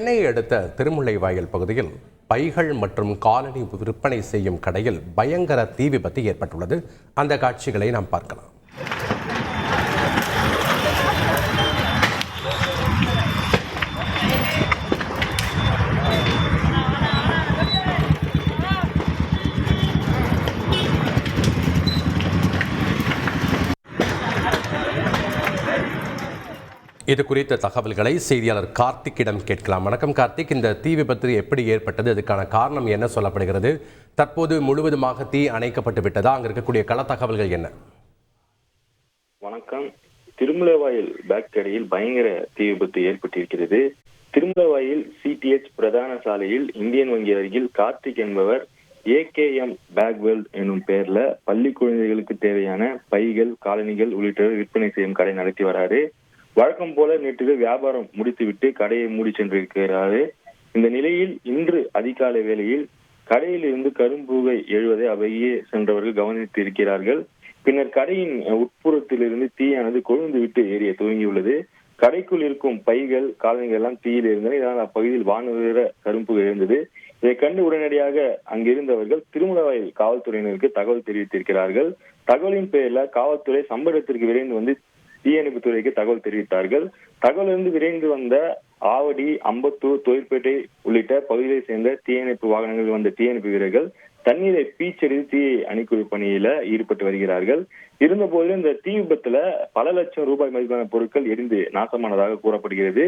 சென்னையை அடுத்த திருமுல்லைவாயல் பகுதியில் பைகள் மற்றும் காலணி விற்பனை செய்யும் கடையில் பயங்கர தீ விபத்து ஏற்பட்டுள்ளது. அந்த காட்சிகளை நாம் பார்க்கலாம். இது குறித்த தகவல்களை செய்தியாளர் கார்த்திக்கிடம் கேட்கலாம். வணக்கம் கார்த்திக், இந்த தீ விபத்து எப்படி ஏற்பட்டது, அதுக்கான காரணம் என்ன சொல்லப்படுகிறது, தற்போது முழுவதுமாக தீ அணைக்கப்பட்டு விட்டதா, அங்க இருக்கக்கூடிய கள தகவல்கள் என்ன? வணக்கம். திருமுல்லைவாயல் பேக் கடையில் பயங்கர தீ விபத்து ஏற்பட்டிருக்கிறது. திருமுல்லைவாயல் சிடிஎச் பிரதான சாலையில் இந்தியன் வங்கி அருகில் கார்த்திக் என்பவர் AKM பேக் வேர்ல்ட் என்னும் பெயர்ல பள்ளி குழந்தைகளுக்கு தேவையான பைகள், காலணிகள் உள்ளிட்டவை விற்பனை செய்யும் கடை நடத்தி வராரு. வழக்கம் போல நேற்று வியாபாரம் முடித்துவிட்டு கடையை மூடி சென்றிருக்கிறாரு. இந்த நிலையில் இன்று அதிகாலை வேளையில் கடையில் இருந்து கரும்புகை எழுவதை அவையே சென்றவர்கள் கவனித்து இருக்கிறார்கள். பின்னர் கடையின் உட்புறத்திலிருந்து தீயானது கொழுந்து விட்டு எரிய துவங்கியுள்ளது. கடைக்குள் இருக்கும் பைகள், காலணிகள் எல்லாம் தீயில் இருந்தன. இதனால் அப்பகுதியில் வானுயர கரும்புகை எழுந்தது. இதை கண்டு உடனடியாக அங்கிருந்தவர்கள் திருமுல்லைவாயல் காவல்துறையினருக்கு தகவல் தெரிவித்திருக்கிறார்கள். தகவலின் பெயர்ல காவல்துறை சம்பவ இடத்திற்கு விரைந்து வந்து தீயணைப்பு துறைக்கு தகவல் தெரிவித்தார்கள். தகவலிருந்து விரைந்து வந்த ஆவடி, அம்பத்தூர், தொழிற்பேட்டை உள்ளிட்ட பகுதிகளை சேர்ந்த தீயணைப்பு வாகனங்கள் வந்த தீயணைப்பு வீரர்கள் தண்ணீரை பீச்செறிந்து தீயை அணைக்கும் பணியில ஈடுபட்டு வருகிறார்கள். இருந்த போதிலும் இந்த தீ விபத்துல பல லட்சம் ரூபாய் மதிப்பான பொருட்கள் எரிந்து நாசமானதாக கூறப்படுகிறது.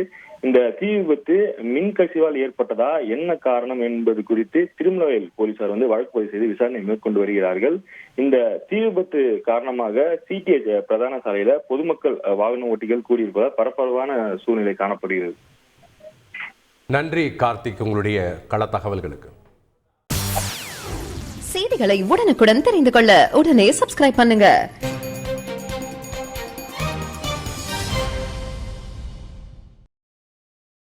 இந்த தீ விபத்து மின்கசிவால் ஏற்பட்டதா, என்ன காரணம் என்பது குறித்து திருமுல்லைவாயல் போலீசார் வழக்கு பதிவு செய்து விசாரணை மேற்கொண்டு வருகிறார்கள். இந்த தீ விபத்து காரணமாக சிடிஎச் பிரதான சாலையில பொதுமக்கள், வாகன ஓட்டிகள் கூடியிருப்பதால் பரபரப்பான சூழ்நிலை காணப்படுகிறது. நன்றி கார்த்திக், உங்களுடைய கள தகவல்களுக்கு. செய்திகளை உடனுக்குடன் தெரிந்து கொள்ள உடனே சப்ஸ்கிரைப் பண்ணுங்க.